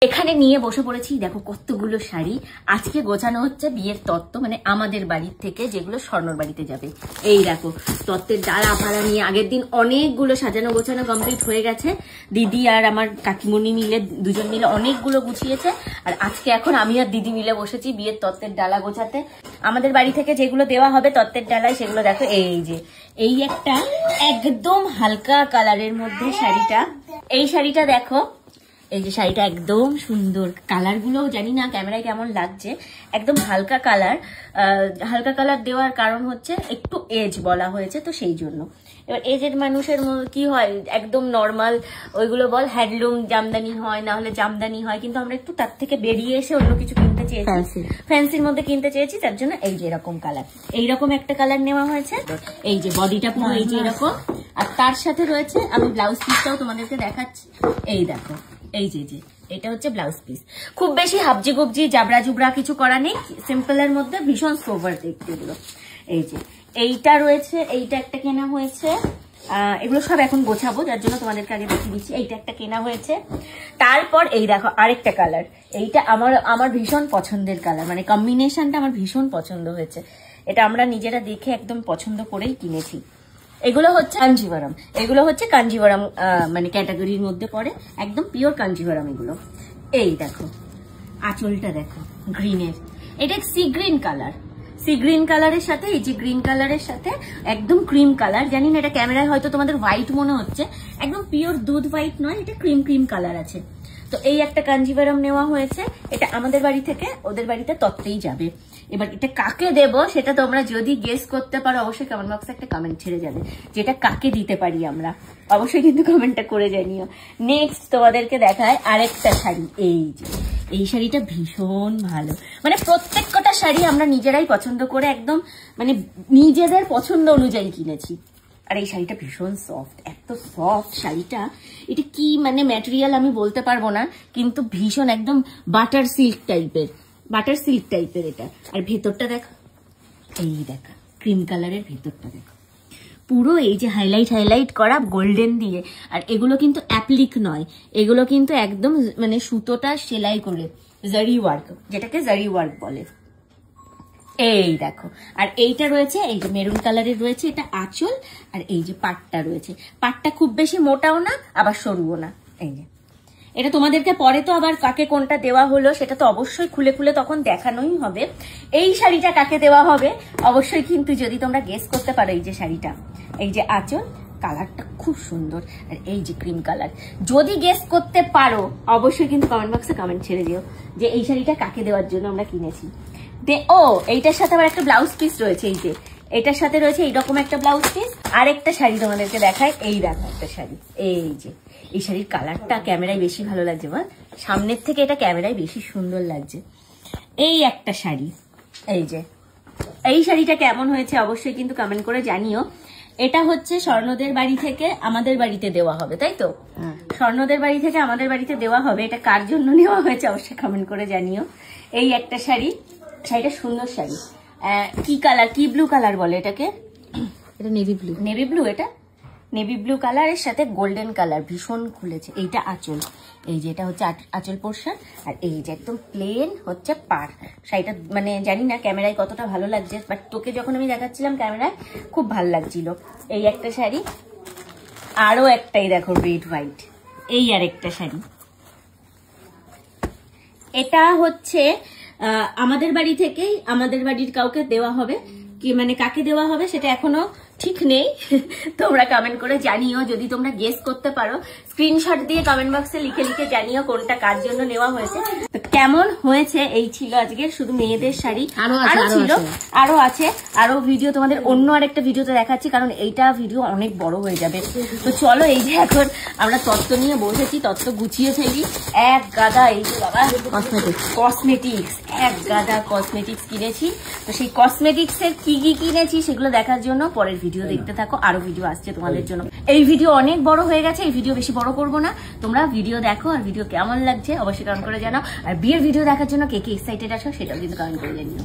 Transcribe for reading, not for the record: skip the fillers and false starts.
এখানে নিয়ে বসে পড়েছি, দেখো কতগুলো শাড়ি আজকে গোছানো হচ্ছে বিয়ের তত্ত্ব, মানে আমাদের বাড়ির থেকে যেগুলো স্বর্ণর বাড়িতে যাবে। এই দেখো তত্ত্বের ডালা ফাড়া নিয়ে আগের দিন অনেকগুলো সাজানো গোছানো কমপ্লিট হয়ে গেছে। দিদি আর আমার কাকিমণি মিলে দুজন মিলে অনেকগুলো গুছিয়েছে, আর আজকে এখন আমি আর দিদি মিলে বসেছি বিয়ের তত্ত্বের ডালা গোছাতে। আমাদের বাড়ি থেকে যেগুলো দেওয়া হবে তত্ত্বের ডালায় সেগুলো দেখো, এই যে এই একটা একদম হালকা কালারের মধ্যে শাড়িটা, এই শাড়িটা দেখো, এই যে শাড়িটা একদম সুন্দর, কালার গুলো জানি না ক্যামেরায় কেমন লাগছে, একদম হালকা কালার। হালকা কালার দেওয়ার কারণ হচ্ছে একটু এজ বলা হয়েছে, তো সেই জন্য। এবার এজের মানুষের কি হয়, একদম নর্মাল ওইগুলো বল হ্যান্ডলুম জামদানি হয়, না হলে জামদানি হয়, কিন্তু আমরা একটু তার থেকে বেরিয়ে এসে অন্য কিছু কিনতে চেয়েছি, ফ্যান্সির মধ্যে কিনতে চেয়েছি, তার জন্য এই যে এরকম কালার, এইরকম একটা কালার নেওয়া হয়েছে। এই যে বডিটা পুরো এই যে এরকম, আর তার সাথে রয়েছে, আমি ব্লাউজ পিসটাও তোমাদেরকে দেখাচ্ছি, এই দেখো, এই যে এটা হচ্ছে ব্লাউজ পিস। খুব বেশি হাবজি গুবজি জাবরা জুবরা কিছু করা নেই, সিম্পলের মধ্যে ভীষণ সোভার দেখতে এগুলো। এই যে এইটা রয়েছে, এইটা একটা কেনা হয়েছে, এগুলো সব এখন গোছাবো, যার জন্য তোমাদেরকে আগে দেখিয়ে দিচ্ছি। এইটা একটা কেনা হয়েছে, তারপর এই দেখো আরেকটা কালার, এইটা আমার ভীষণ পছন্দের কালার, মানে কম্বিনেশনটা আমার ভীষণ পছন্দ হয়েছে, এটা আমরা নিজেরা দেখে একদম পছন্দ করেই কিনেছি। এগুলো হচ্ছে কাঞ্জিভারাম, এগুলো হচ্ছে কাঞ্জিভারাম মানে ক্যাটাগরির মধ্যে পড়ে, একদম পিওর কাঞ্জিভারাম এগুলো। এই দেখো আঁচলটা দেখো গ্রিনের, এটা sea green colour, sea green কালারের সাথে এই যে গ্রিন কালারের সাথে একদম ক্রিম কালার, জানি না এটা ক্যামেরায় হয়তো তোমাদের হোয়াইট মনে হচ্ছে, একদম পিওর দুধ হোয়াইট নয়, এটা ক্রিম ক্রিম কালার আছে। তো এই একটা কাঞ্জিভারাম নেওয়া হয়েছে, এটা আমাদের বাড়ি থেকে ওদের বাড়িতে তত্ত্বেই যাবে। এবার এটা কাকে দেব সেটা তোমরা যদি গেস করতে পারো অবশ্যই কমেন্ট বক্সে একটা কমেন্ট ছেড়ে যাবে, যেটা কাকে দিতে পারি আমরা, অবশ্যই কিন্তু কমেন্টটা করে জানিও। নেক্সট তোমাদেরকে দেখায় আরেকটা শাড়ি, এই যে এই শাড়িটা ভীষণ ভালো, মানে প্রত্যেক কটা শাড়ি আমরা নিজেরাই পছন্দ করে একদম মানে নিজেদের পছন্দ অনুযায়ী কিনেছি। আর এই শাড়িটা ভীষণ সফট, এত সফট শাড়িটা, এটা কি মানে ম্যাটেরিয়াল আমি বলতে পারবো না, কিন্তু ভীষণ একদম বাটার সিল্ক টাইপের, বাটার সিল্ক টাইপের এটা। আর ভেতরটা দেখো, এই দেখা ক্রিম কালারের ভেতরটা দেখো, পুরো এই যে হাইলাইট করা গোল্ডেন দিয়ে, আর এগুলো কিন্তু অ্যাপ্লিক নয়, এগুলো কিন্তু একদম মানে সুতোটা সেলাই করে জারি ওয়ার্ক, যেটাকে জারি ওয়ার্ক বলে। এই দেখো, আর এইটা রয়েছে এই যে মেরুন কালারের রয়েছে, এটা আঁচল, আর এই যে পাটটা রয়েছে, পাটটা খুব বেশি মোটাও না আবার সরুও না। এই যে এটা তোমাদেরকে পরে তো আবার কাকে কোনটা দেওয়া হলো সেটা তো অবশ্যই খুলে খুলে তখন দেখানোই হবে। এই শাড়িটা কাকে দেওয়া হবে অবশ্যই কিন্তু যদি তোমরা গেস করতে পারো, এই যে শাড়িটা, এই যে আঁচল, কালারটা খুব সুন্দর, আর এই যে ক্রিম কালার, যদি গেস করতে পারো অবশ্যই কিন্তু কমেন্ট বক্সে কমেন্ট ছেড়ে দিও যে এই শাড়িটা কাকে দেওয়ার জন্য আমরা কিনেছি। ও এইটার সাথে আবার একটা ব্লাউজ পিস রয়েছে, এই যে এটার সাথে রয়েছে এইরকম একটা ব্লাউজ পিস। আরেকটা শাড়ি তোমাদেরকে দেখায়, এই দেখো একটা শাড়ি, এই যে এই শাড়ির কালারটা ক্যামেরায় বেশি ভালো লাগছে, বল সামনের থেকে এটা ক্যামেরায় বেশি সুন্দর লাগছে। এই একটা শাড়ি, এই যে এই শাড়িটা কেমন হয়েছে অবশ্যই কিন্তু কমেন্ট করে জানিও। এটা হচ্ছে স্বর্ণদের বাড়ি থেকে আমাদের বাড়িতে দেওয়া হবে, তাই তো? স্বর্ণদের বাড়ি থেকে আমাদের বাড়িতে দেওয়া হবে, এটা কার জন্য নেওয়া হয়েছে অবশ্যই কমেন্ট করে জানিও। এই একটা শাড়ি, শাড়িটা সুন্দর শাড়ি, কি কালার, কি ব্লু কালার বলে এটাকে, এটা নেভি ব্লু, নেভি ব্লু, এটা নেভি ব্লু কালারের সাথে গোল্ডেন কালার, ভীষণ খুলেছে। এইটা আঁচল, এই যে এটা হচ্ছে আঁচল পোর্শন, আর এই যে একদম প্লেন হচ্ছে পাড়। শাড়িটা মানে জানি না ক্যামেরায় কতটা ভালো লাগছে, বাট তোকে যখন আমি দেখাচ্ছিলাম ক্যামেরায় খুব ভালো লাগছিল। এই একটা শাড়ি, আরো একটাই দেখো রেড হোয়াইট, এই আর একটা শাড়ি। এটা হচ্ছে আমাদের বাড়ি থেকেই আমাদের বাড়ির কাউকে দেওয়া হবে, কি মানে কাকে দেওয়া হবে সেটা এখনো ঠিক নেই, তোমরা কমেন্ট করে জানিও। যদি তোমরা গেস করতে পারো স্ক্রিনশট দিয়ে কমেন্ট বক্সে লিখে লিখে জানিও কোনটা কার জন্য নেওয়া হয়েছে। তো কেমন হয়েছে এই ছিল আজকে শুধু মেয়েদের শাড়ি, আরো আছে, আরো ভিডিও তোমাদের অন্য আরেকটা ভিডিওতে দেখাচ্ছি, কারণ এইটা ভিডিও অনেক বড় হয়ে যাবে। তো চলো, এই যে এখন আমরা তত্ত্ব নিয়ে বসেছি, তত্ত্ব গুছিয়ে ফেলি। এক গাদা এই যে বাবা কসমেটিক্স, এক গাদা কসমেটিক্স কিনেছি। তো সেই কসমেটিক্স এর কি কি কিনেছি সেগুলো দেখার জন্য পরের ভিডিও দেখতে থাকো, আরো ভিডিও আসছে তোমাদের জন্য। এই ভিডিও অনেক বড় হয়ে গেছে, এই ভিডিও বেশি বড় করবো না, তোমরা ভিডিও দেখো, আর ভিডিও কেমন লাগছে অবশ্যই কমেন্ট করে জানাও। আর বিয়ের ভিডিও দেখার জন্য কে কে এক্সাইটেড আছো সেটাও কিন্তু কমেন্ট করে জানিও।